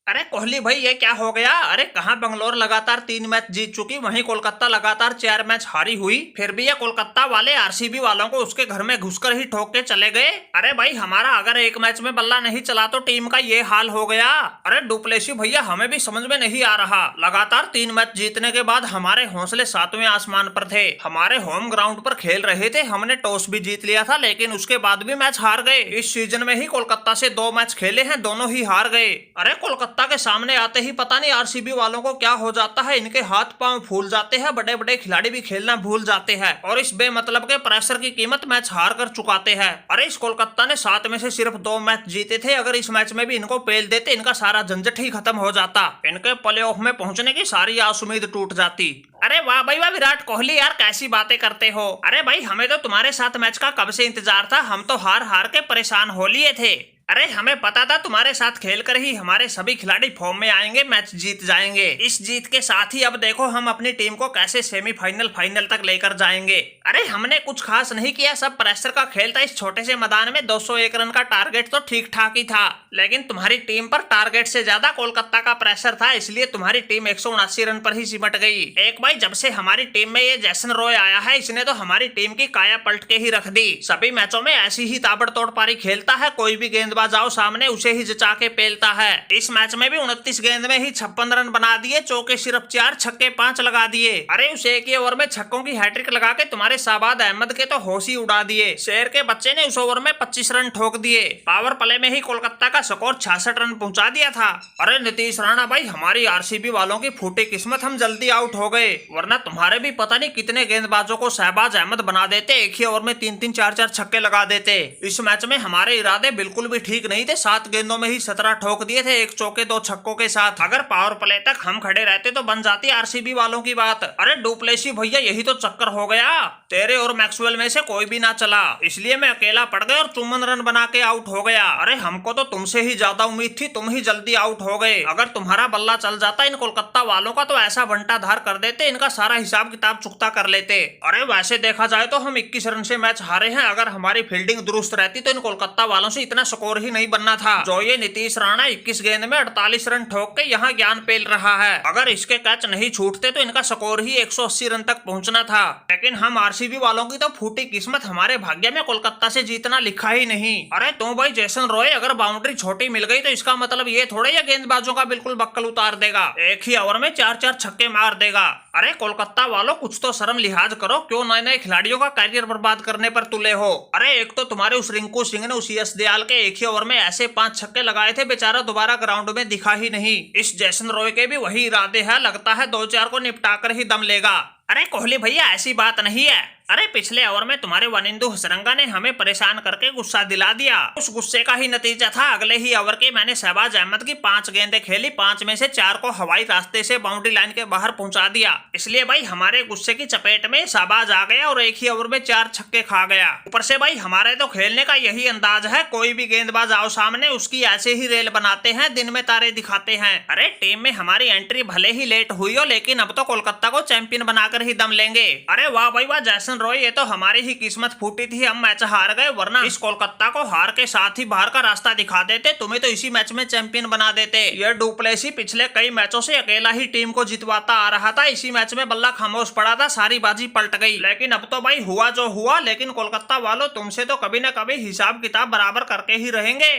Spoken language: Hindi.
अरे कोहली भाई ये क्या हो गया? अरे कहाँ बंगलोर लगातार 3 मैच जीत चुकी, वहीं कोलकाता लगातार 4 मैच हारी हुई, फिर भी ये कोलकाता वाले आरसीबी वालों को उसके घर में घुसकर ही ठोक के चले गए। अरे भाई हमारा अगर एक मैच में बल्ला नहीं चला तो टीम का ये हाल हो गया। अरे डुप्लेसी भैया हमें भी समझ में नहीं आ रहा, लगातार 3 मैच जीतने के बाद हमारे हौसले 7वें आसमान पर थे, हमारे होम ग्राउंड पर खेल रहे थे, हमने टॉस भी जीत लिया था, लेकिन उसके बाद भी मैच हार गए। इस सीजन में ही कोलकाता से 2 मैच खेले हैं, दोनों ही हार गए। अरे कोलकाता के सामने आते ही पता नहीं आरसीबी वालों को क्या हो जाता है, इनके हाथ पांव फूल जाते हैं, बड़े बड़े खिलाड़ी भी खेलना भूल जाते हैं और इस बेमतलब के प्रेशर की कीमत मैच हार कर चुकाते हैं। अरे इस कोलकाता ने 7 में से सिर्फ 2 मैच जीते थे, अगर इस मैच में भी इनको पेल देते इनका सारा झंझट ही खत्म हो जाता, इनके प्लेऑफ में पहुंचने की सारी आस उम्मीद टूट जाती। अरे वाह भाई वाह विराट कोहली यार, कैसी बातें करते हो। अरे भाई हमें तो तुम्हारे साथ मैच का कब से इंतजार था, हम तो हार हार के परेशान हो लिए थे। अरे हमें पता था तुम्हारे साथ खेलकर ही हमारे सभी खिलाड़ी फॉर्म में आएंगे, मैच जीत जाएंगे। इस जीत के साथ ही अब देखो हम अपनी टीम को कैसे सेमीफाइनल फाइनल तक लेकर जाएंगे। अरे हमने कुछ खास नहीं किया, सब प्रेशर का खेल था। इस छोटे से मैदान में 201 रन का टारगेट तो ठीक ठाक ही था, लेकिन तुम्हारी टीम पर टारगेट से ज्यादा कोलकाता का प्रेशर था, इसलिए तुम्हारी टीम 179 रन पर ही सिमट गई। एक भाई जब से हमारी टीम में ये जैसन रॉय आया है, इसने तो हमारी टीम की काया पलट के ही रख दी। सभी मैचों में ऐसी ही ताबड़तोड़ पारी खेलता है, कोई भी गेंद जाओ सामने उसे ही जचा के पेलता है। इस मैच में भी 29 गेंद में ही 56 रन बना दिए, चौके सिर्फ 4, छक्के 5 लगा दिए। अरे उस एक ही ओवर में छक्कों की हैट्रिक लगा के तुम्हारे शाबाद अहमद के तो होश ही उड़ा दिए। शेर के बच्चे ने उस ओवर में 25 रन ठोक दिए, पावर प्ले में ही कोलकाता का स्कोर 66 रन पहुंचा दिया था। अरे नीतीश राणा भाई हमारी आरसीबी वालों की फूटी किस्मत, हम जल्दी आउट हो गए, वरना तुम्हारे भी पता नहीं कितने गेंदबाजों को शहबाज अहमद बना देते, एक ही ओवर में 3-3, 4-4 छक्के लगा देते। इस मैच में हमारे इरादे बिल्कुल भी ठीक नहीं थे, 7 गेंदों में ही 17 ठोक दिए थे, 1 चौके 2 छक्कों के साथ। अगर पावर प्ले तक हम खड़े रहते तो बन जाती आरसीबी वालों की बात। अरे डुप्लेसी भैया यही तो चक्कर हो गया, तेरे और मैक्सवेल में से कोई भी ना चला, इसलिए मैं अकेला पड़ गया और 54 रन बना के आउट हो गया। अरे हमको तो तुमसे ही ज्यादा उम्मीद थी, तुम ही जल्दी आउट हो गए। अगर तुम्हारा बल्ला चल जाता इन कोलकाता वालों का तो ऐसा बंटाधार कर देते, इनका सारा हिसाब किताब चुकता कर लेते। अरे वैसे देखा जाए तो हम 21 रन से मैच हारे हैं, अगर हमारी फील्डिंग दुरुस्त रहती तो इन कोलकाता वालों से इतना स्कोर ही नहीं बनना था। जो ये नीतीश राणा 21 गेंद में 48 रन ठोक के यहाँ ज्ञान पेल रहा है, अगर इसके कैच नहीं छूटते तो इनका स्कोर ही 180 रन तक पहुंचना था। लेकिन हम आरसीबी वालों की तो फूटी किस्मत, हमारे भाग्य में कोलकाता से जीतना लिखा ही नहीं। अरे तो भाई जैसन रॉय अगर बाउंड्री छोटी मिल गई तो इसका मतलब ये थोड़े या गेंदबाजों का बिल्कुल बक्कल उतार देगा, एक ही ओवर में 4-4 छक्के मार देगा। अरे कोलकाता वालों कुछ तो शर्म लिहाज करो, क्यों नए नए खिलाड़ियों का करियर बर्बाद करने पर तुले हो। अरे एक तो तुम्हारे उस रिंकू सिंह ने उस यश दयाल के एक ही ओवर में ऐसे 5 छक्के लगाए थे, बेचारा दोबारा ग्राउंड में दिखा ही नहीं। इस जैसन रॉय के भी वही इरादे हैं, लगता है 2-4 को निपटा कर ही दम लेगा। अरे कोहली भैया ऐसी बात नहीं है, अरे पिछले ओवर में तुम्हारे वनिंदु हसरंगा ने हमें परेशान करके गुस्सा दिला दिया, उस गुस्से का ही नतीजा था अगले ही ओवर के मैंने शहबाज अहमद की 5 गेंदें खेली, 5 में से 4 को हवाई रास्ते से बाउंड्री लाइन के बाहर पहुंचा दिया। इसलिए भाई हमारे गुस्से की चपेट में शहबाज आ गया और एक ही ओवर में 4 छक्के खा गया। ऊपर से भाई हमारे तो खेलने का यही अंदाज है, कोई भी गेंदबाज आओ सामने उसकी ऐसे ही रेल बनाते हैं, दिन में तारे दिखाते हैं। अरे टीम में हमारी एंट्री भले ही लेट हुई हो, लेकिन अब तो कोलकाता को चैंपियन बनाकर ही दम लेंगे। अरे वाह भाई वाह जैसन रॉय, ये तो हमारी ही किस्मत फूटी थी, हम मैच हार गए, वरना इस कोलकाता को हार के साथ ही बाहर का रास्ता दिखा देते, तुम्हें तो इसी मैच में चैंपियन बना देते। ये डुप्लेसी पिछले कई मैचों से अकेला ही टीम को जितवाता आ रहा था, इसी मैच में बल्ला खामोश पड़ा था, सारी बाजी पलट गई। लेकिन अब तो भाई हुआ जो हुआ, लेकिन कोलकाता वालों तुमसे तो कभी न कभी हिसाब किताब बराबर करके ही रहेंगे।